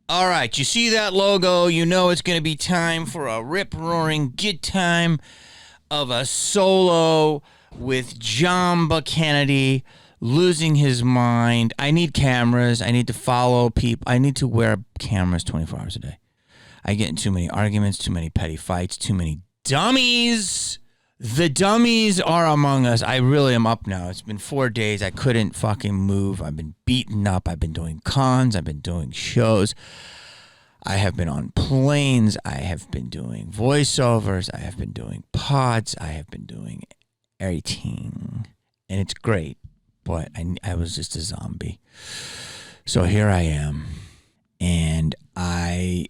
All right, you see that logo, you know it's going to be time for a rip-roaring good time of a solo with John Kennedy losing his mind. I need cameras. I need to follow people. I need to wear cameras 24 hours a day. I get in too many arguments, too many petty fights, too many dummies. The dummies are among us. I really am up now. It's been 4 days. I couldn't fucking move. I've been beaten up. I've been doing cons. I've been doing shows. I have been on planes. I have been doing voiceovers. I have been doing pods. I have been doing everything. And it's great. But I was just a zombie. So here I am. And I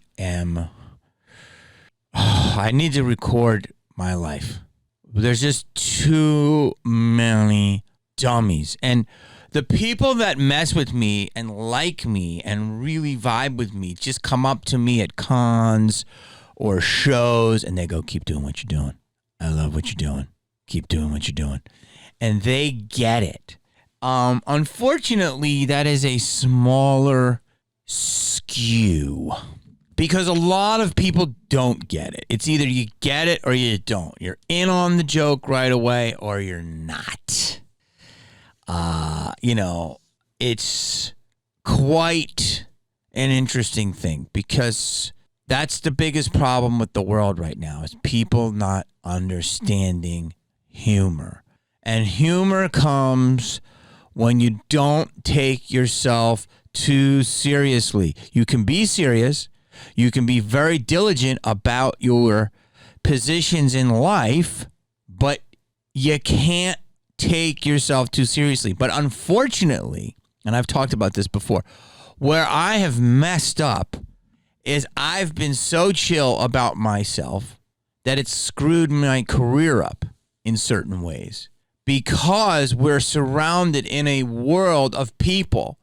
need to record my life. There's just too many dummies. And the people that mess with me and like me and really vibe with me just come up to me at cons or shows and they go, keep doing what you're doing. I love what you're doing. Keep doing what you're doing. And they get it. Unfortunately, that is a smaller skew. Because a lot of people don't get it. It's either you get it or you don't. You're in on the joke right away or you're not. It's quite an interesting thing because that's the biggest problem with the world right now is people not understanding humor. And humor comes when you don't take yourself too seriously. You can be serious. You can be very diligent about your positions in life, but you can't take yourself too seriously. But unfortunately, and I've talked about this before, where I have messed up is I've been so chill about myself that it's screwed my career up in certain ways because we're surrounded in a world of people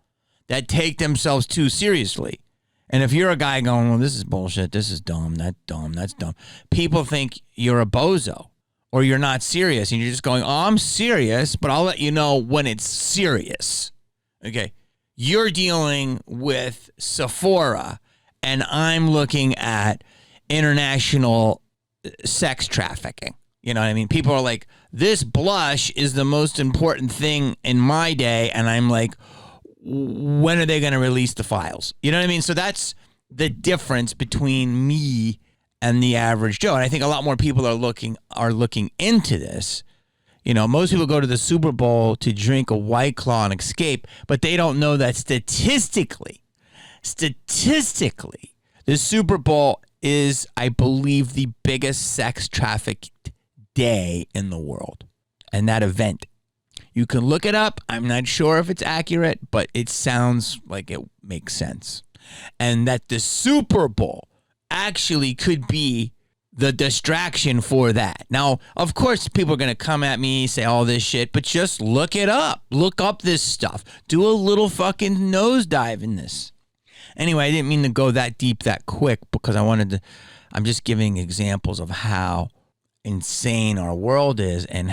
that take themselves too seriously. And if you're a guy going, well, this is bullshit, this is dumb, that's dumb, people think you're a bozo or you're not serious. And you're just going, oh, I'm serious, but I'll let you know when it's serious. Okay. You're dealing with Sephora and I'm looking at international sex trafficking. You know what I mean? People are like, this blush is the most important thing in my day. And I'm like, when are they going to release the files? You know what I mean? So that's the difference between me and the average Joe. And I think a lot more people are looking into this. You know, most people go to the Super Bowl to drink a White Claw and escape, but they don't know that statistically, the Super Bowl is, I believe, the biggest sex trafficked day in the world. And that event. You can look it up. I'm not sure if it's accurate, but it sounds like it makes sense. And that the Super Bowl actually could be the distraction for that. Now, of course, people are going to come at me, say all this shit, but just look it up. Look up this stuff. Do a little fucking nosedive in this. Anyway, I didn't mean to go that deep that quick because I'm just giving examples of how insane our world is and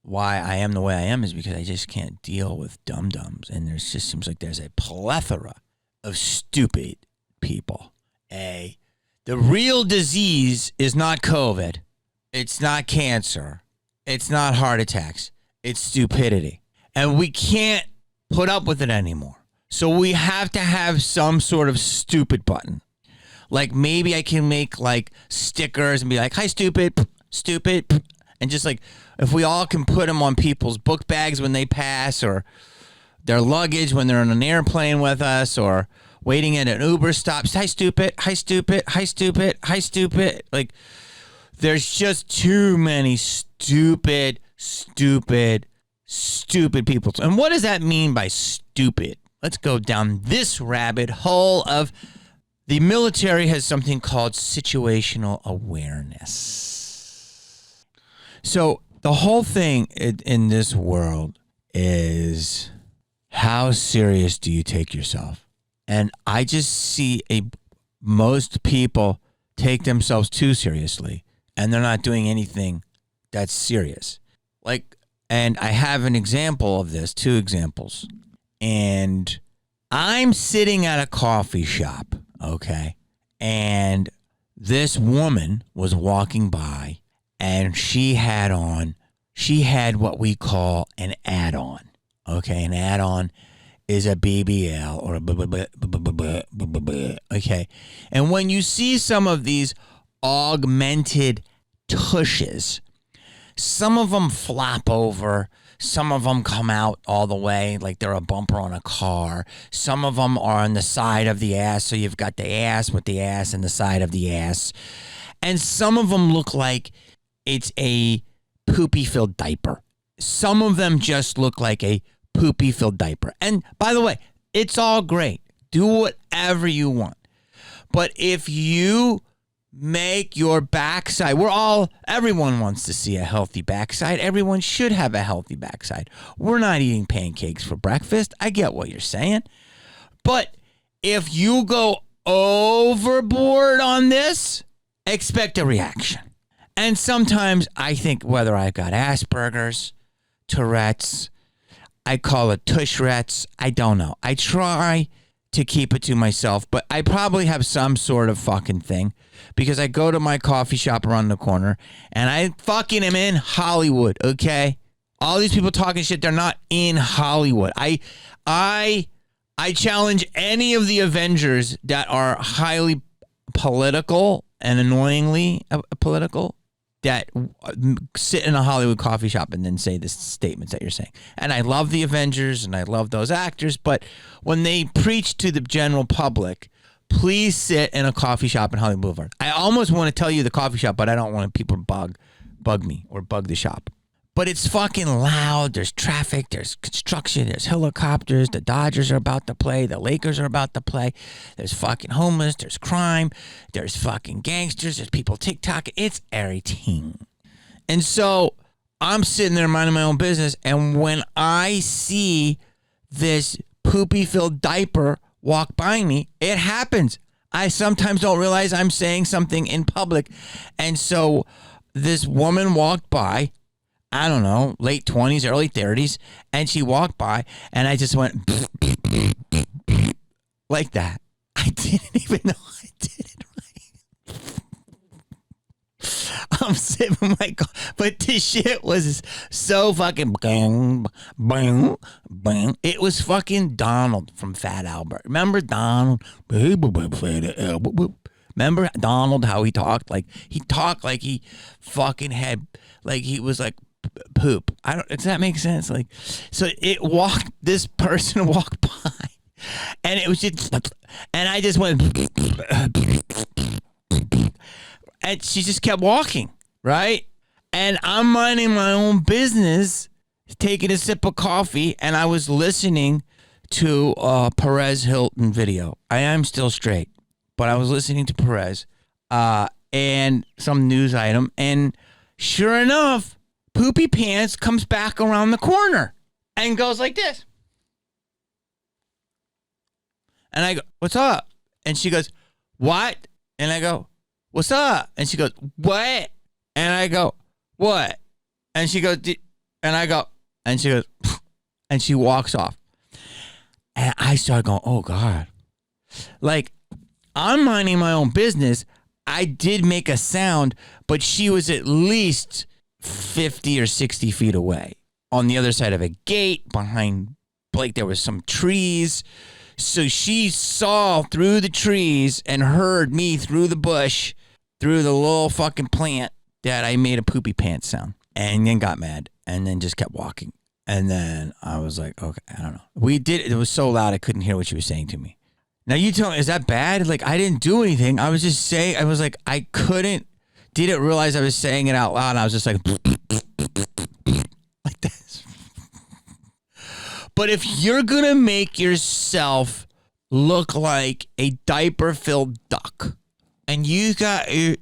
why I am the way I am is because I just can't deal with dum-dums. And there just seems like there's a plethora of stupid people. The real disease is not COVID. It's not cancer. It's not heart attacks. It's stupidity. And we can't put up with it anymore. So we have to have some sort of stupid button. Like maybe I can make like stickers and be like, hi, stupid, stupid. And just like, if we all can put them on people's book bags when they pass or their luggage when they're on an airplane with us or waiting at an Uber stop. Hi, stupid. Hi, stupid. Hi, stupid. Hi, stupid. Like, there's just too many stupid people. And what does that mean by stupid? Let's go down this rabbit hole of the military has something called situational awareness. So the whole thing in this world is how serious do you take yourself? And I just see most people take themselves too seriously and they're not doing anything that's serious. And I have an example of this, 2 examples. And I'm sitting at a coffee shop, okay? And this woman was walking by, and she had what we call an add-on, okay? An add-on is a BBL or a okay? And when you see some of these augmented tushes, some of them flop over. Some of them come out all the way like they're a bumper on a car. Some of them are on the side of the ass, so you've got the ass with the ass and the side of the ass. And some of them look like it's a poopy-filled diaper. Some of them just look like a poopy-filled diaper. And by the way, it's all great. Do whatever you want. But if you make your backside, everyone wants to see a healthy backside. Everyone should have a healthy backside. We're not eating pancakes for breakfast. I get what you're saying. But if you go overboard on this, expect a reaction. And sometimes I think whether I've got Asperger's, Tourette's, I call it Tushrette's, I don't know. I try to keep it to myself, but I probably have some sort of fucking thing because I go to my coffee shop around the corner and I fucking am in Hollywood, okay? All these people talking shit, they're not in Hollywood. I challenge any of the Avengers that are highly political and annoyingly political that sit in a Hollywood coffee shop and then say the statements that you're saying. And I love the Avengers and I love those actors, but when they preach to the general public, please sit in a coffee shop in Hollywood Boulevard. I almost want to tell you the coffee shop, but I don't want people to bug me or bug the shop. But it's fucking loud. There's traffic. There's construction. There's helicopters. The Dodgers are about to play. The Lakers are about to play. There's fucking homeless. There's crime. There's fucking gangsters. There's people TikTok. It's everything. And so I'm sitting there minding my own business. And when I see this poopy-filled diaper walk by me, it happens. I sometimes don't realize I'm saying something in public. And so this woman walked by, I don't know, late 20s, early 30s, and she walked by, and I just went like that. I didn't even know I did it right. I'm sipping my coffee, but this shit was so fucking bang, bang, bang. It was fucking Donald from Fat Albert. Remember Donald? Remember Donald, how he talked? Like, he talked like he fucking had, like he was like, poop. Does that make sense? Like, so this person walked by and it was just, and I just went, and she just kept walking, right? And I'm minding my own business, taking a sip of coffee, and I was listening to a Perez Hilton video. I am still straight, but I was listening to Perez, and some news item, and sure enough, Poopy Pants comes back around the corner and goes like this. And I go, what's up? And she goes, what? And I go, what's up? And she goes, what? And I go, what? And she goes, and I go, and she goes, and she walks off. And I started going, oh God. Like, I'm minding my own business. I did make a sound, but she was at least 50 or 60 feet away on the other side of a gate behind, like, there was some trees. So she saw through the trees and heard me through the bush, through the little fucking plant, that I made a poopy pants sound, and then got mad and then just kept walking. And then I was like, okay, I don't know. It was so loud I couldn't hear what she was saying to me. Now you tell me, is that bad? Like, I didn't do anything. I was just saying, I was like, didn't realize I was saying it out loud. And I was just like this. But if you're going to make yourself look like a diaper-filled duck, and you got your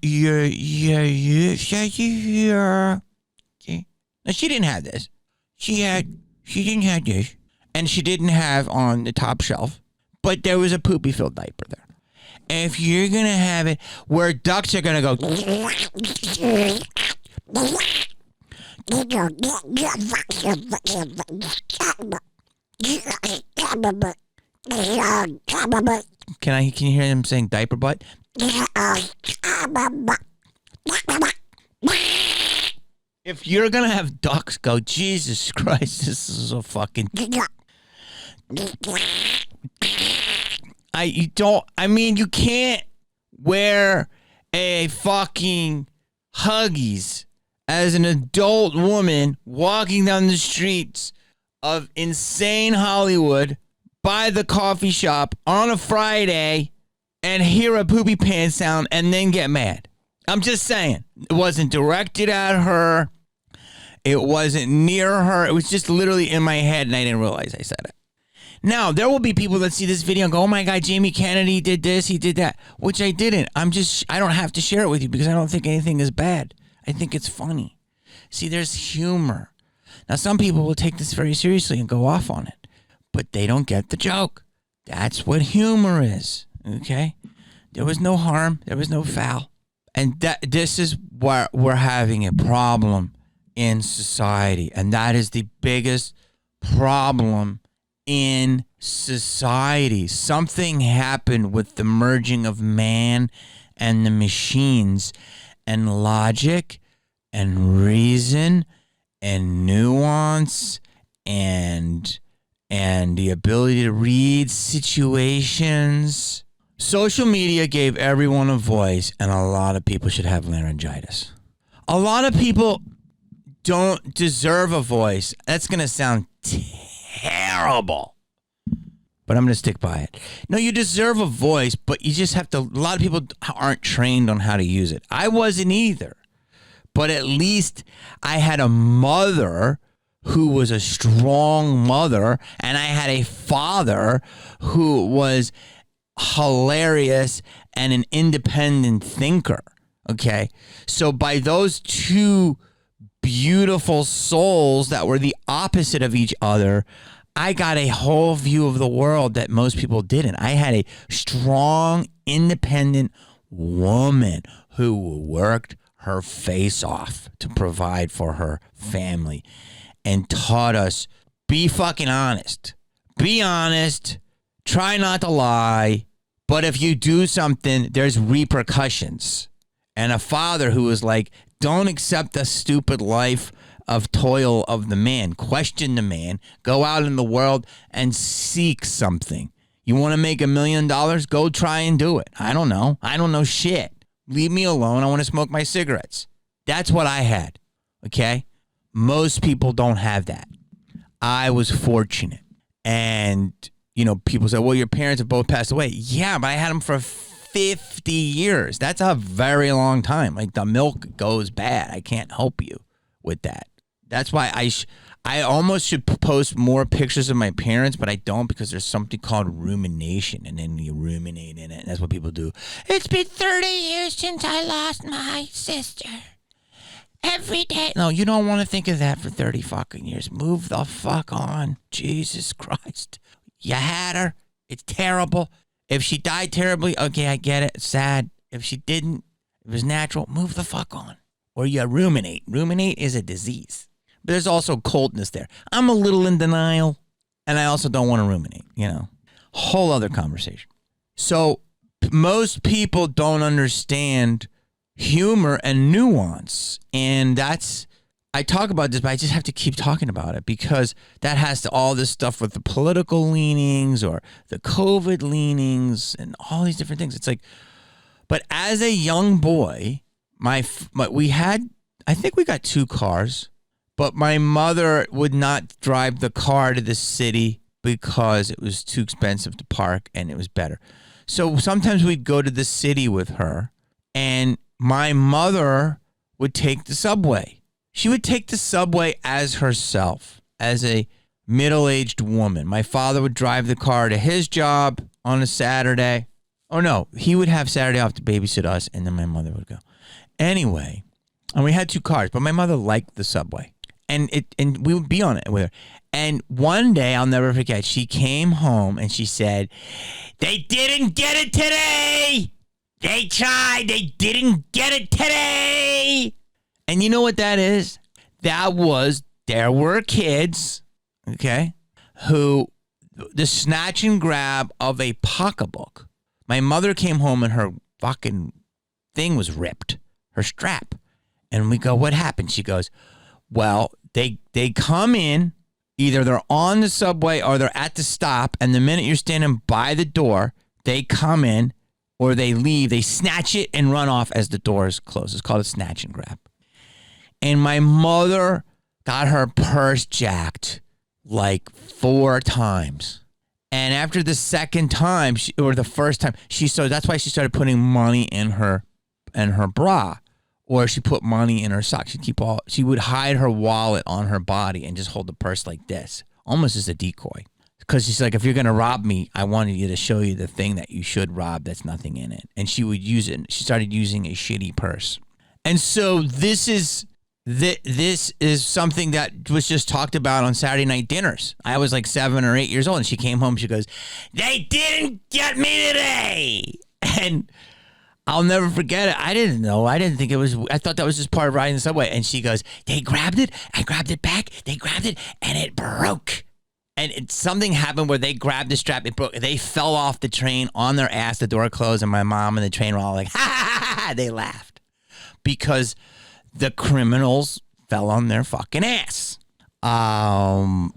now, she didn't have this. She didn't have this. And she didn't have on the top shelf, but there was a poopy-filled diaper there. If you're going to have it where ducks are going to go, Can you hear him saying diaper butt? If you're gonna have ducks go, Jesus Christ, this is a fucking. You can't wear a fucking Huggies as an adult woman walking down the streets of insane Hollywood by the coffee shop on a Friday and hear a Poopy Pants sound and then get mad. I'm just saying. It wasn't directed at her. It wasn't near her. It was just literally in my head and I didn't realize I said it. Now, there will be people that see this video and go, oh my God, Jamie Kennedy did this, he did that, which I didn't. I don't have to share it with you because I don't think anything is bad. I think it's funny. See, there's humor. Now, some people will take this very seriously and go off on it, but they don't get the joke. That's what humor is, okay? There was no harm. There was no foul. And this is where we're having a problem in society, and that is the biggest problem in society. Something happened with the merging of man and the machines, and logic and reason and nuance and the ability to read situations. Social media gave everyone a voice, and a lot of people should have laryngitis. A lot of people don't deserve a voice. That's going to sound terrible, but I'm going to stick by it. No, you deserve a voice, but you just have to. A lot of people aren't trained on how to use it. I wasn't either, but at least I had a mother who was a strong mother, and I had a father who was hilarious and an independent thinker. Okay, so by those two beautiful souls that were the opposite of each other, I got a whole view of the world that most people didn't. I had a strong, independent woman who worked her face off to provide for her family and taught us, be fucking honest. Be honest. Try not to lie. But if you do something, there's repercussions. And a father who was like, don't accept the stupid life of toil of the man. Question the man. Go out in the world and seek something. You want to make $1 million? Go try and do it. I don't know. I don't know shit. Leave me alone. I want to smoke my cigarettes. That's what I had. Okay? Most people don't have that. I was fortunate. And, people say, well, your parents have both passed away. Yeah, but I had them for 50 years. That's a very long time. Like, the milk goes bad. I can't help you with that. That's why I almost should post more pictures of my parents, but I don't, because there's something called rumination, and then you ruminate in it, and that's what people do. It's been 30 years since I lost my sister. Every day. No, you don't want to think of that for 30 fucking years. Move the fuck on. Jesus Christ. You had her. It's terrible. If she died terribly, okay, I get it. It's sad. If she didn't, it was natural. Move the fuck on. Or you ruminate. Ruminate is a disease. But there's also coldness there. I'm a little in denial, and I also don't want to ruminate, Whole other conversation. So most people don't understand humor and nuance. And I talk about this, but I just have to keep talking about it, because that has to all this stuff with the political leanings or the COVID leanings and all these different things. It's like, but as a young boy, I think we got 2 cars, but my mother would not drive the car to the city because it was too expensive to park and it was better. So sometimes we'd go to the city with her, and my mother would take the subway. She would take the subway as herself, as a middle-aged woman. My father would drive the car to his job on a Saturday. Oh, no, he would have Saturday off to babysit us, and then my mother would go. Anyway, and we had 2 cars, but my mother liked the subway. And we would be on it with her. And one day, I'll never forget, she came home and she said, "They didn't get it today. They tried. They didn't get it today." And you know what that is? There were kids, okay, who the snatch and grab of a pocketbook. My mother came home and her fucking thing was ripped, her strap. And we go, what happened? She goes, well, they come in, either they're on the subway or they're at the stop, and the minute you're standing by the door, they come in or they leave, they snatch it and run off as the doors close. It's called a snatch and grab. And my mother got her purse jacked like 4 times. And after the second time, or the first time, that's why she started putting money in her bra, or she put money in her sock. She would hide her wallet on her body and just hold the purse like this, almost as a decoy. Because she's like, if you're gonna rob me, I wanted you to show you the thing that you should rob that's nothing in it. And she would use it. She started using a shitty purse. And so this is something that was just talked about on Saturday night dinners. I was like 7 or 8 years old, and she came home. She goes, "They didn't get me today," and I'll never forget it. I didn't know. I didn't think it was. I thought that was just part of riding the subway. And she goes, "They grabbed it. I grabbed it back. They grabbed it, and it broke." And something happened where they grabbed the strap. It broke. They fell off the train on their ass. The door closed, and my mom and the train were all like, "Ha ha ha ha!" They laughed because the criminals fell on their fucking ass. And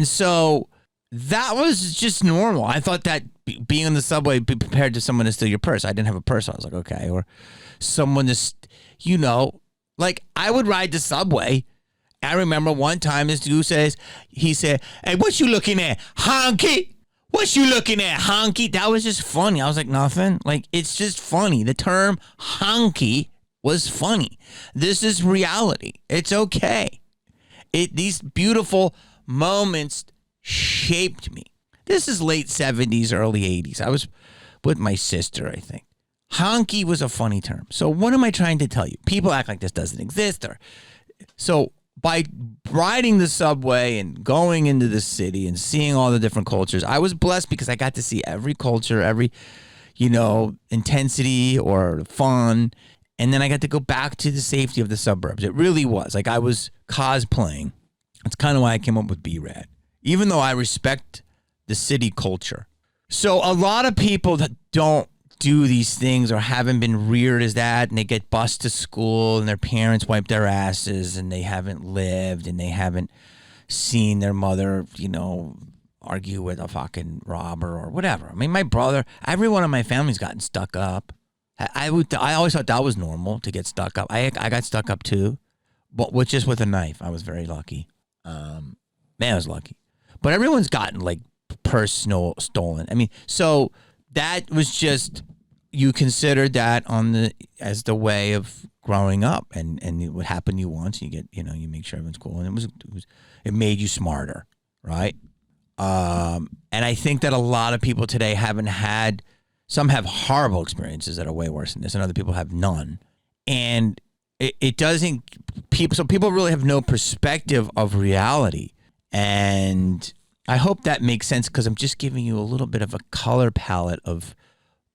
so that was just normal. I thought that being on the subway, be prepared to someone to steal your purse. I didn't have a purse. So I was like, okay. Or someone just, like I would ride the subway. I remember one time this dude he said, "Hey, what you looking at? Honky? What you looking at? Honky?" That was just funny. I was like, nothing. Like, it's just funny. The term honky was funny. This is reality. It's okay. These beautiful moments shaped me. This is late 70s, early 80s. I was with my sister, I think. Honky was a funny term. So what am I trying to tell you? People act like this doesn't exist. So by riding the subway and going into the city and seeing all the different cultures, I was blessed because I got to see every culture, every, intensity or fun. And then I got to go back to the safety of the suburbs. It really was. Like I was cosplaying. That's kind of why I came up with B-Rad. Even though I respect the city culture. So a lot of people that don't do these things or haven't been reared as that, and they get bused to school and their parents wipe their asses and they haven't lived and they haven't seen their mother, argue with a fucking robber or whatever. I mean, my brother, everyone in my family's gotten stuck up. I always thought that was normal to get stuck up. I got stuck up too, but just with a knife. I was very lucky. I was lucky. But everyone's gotten like purse stolen. I mean, so that was just, you considered that as the way of growing up, and it would happen to you once. You get, you make sure everyone's cool, and it made you smarter, right? And I think that a lot of people today haven't had. Some have horrible experiences that are way worse than this, and other people have none. And it doesn't, so people really have no perspective of reality. And I hope that makes sense because I'm just giving you a little bit of a color palette of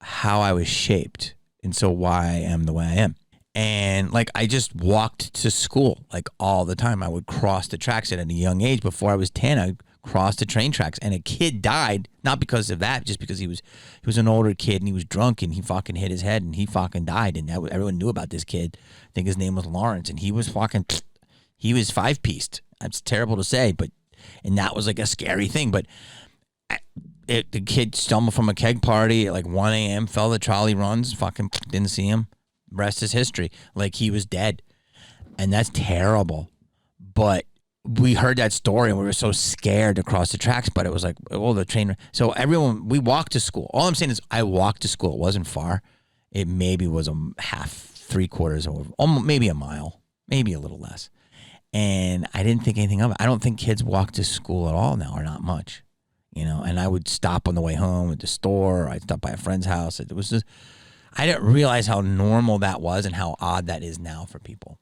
how I was shaped and so why I am the way I am. And like I just walked to school like all the time. I would cross the tracks at a young age. Before I was 10, I crossed the train tracks, and a kid died, not because of that, just because he was an older kid and he was drunk and he fucking hit his head and he fucking died, and everyone knew about this kid. I think his name was Lawrence, and he was 5-pieced. That's terrible to say, and that was like a scary thing. But the kid stumbled from a keg party at like 1 a.m., fell the trolley runs, fucking didn't see him. Rest is history. Like he was dead, and that's terrible. But we heard that story and we were so scared to cross the tracks, but it was like, the train. So we walked to school. All I'm saying is I walked to school. It wasn't far. It maybe was a half, 3/4 over, almost maybe a mile, maybe a little less. And I didn't think anything of it. I don't think kids walk to school at all now, or not much, and I would stop on the way home at the store. Or I'd stop by a friend's house. It was just, I didn't realize how normal that was and how odd that is now for people.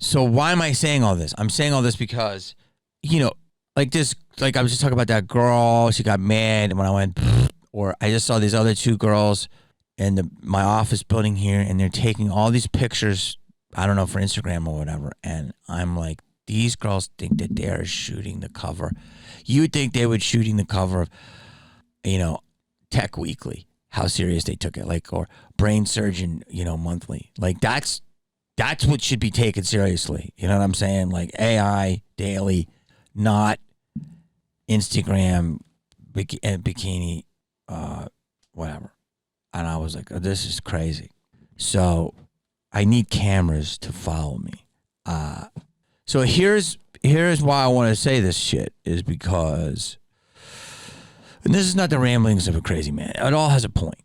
So why am I saying all this? I'm saying all this because, like I was just talking about that girl. She got mad when I went, or I just saw these other 2 girls in my office building here, and they're taking all these pictures, I don't know, for Instagram or whatever. And I'm like, these girls think that they're shooting the cover. You would think they were shooting the cover of, Tech Weekly, how serious they took it, like, or Brain Surgeon, Monthly. Like, that's what should be taken seriously. You know what I'm saying? Like, AI Daily, not Instagram bikini, whatever. And I was like, oh, this is crazy. So I need cameras to follow me. So here's why I want to say this shit, is because, and this is not the ramblings of a crazy man. It all has a point.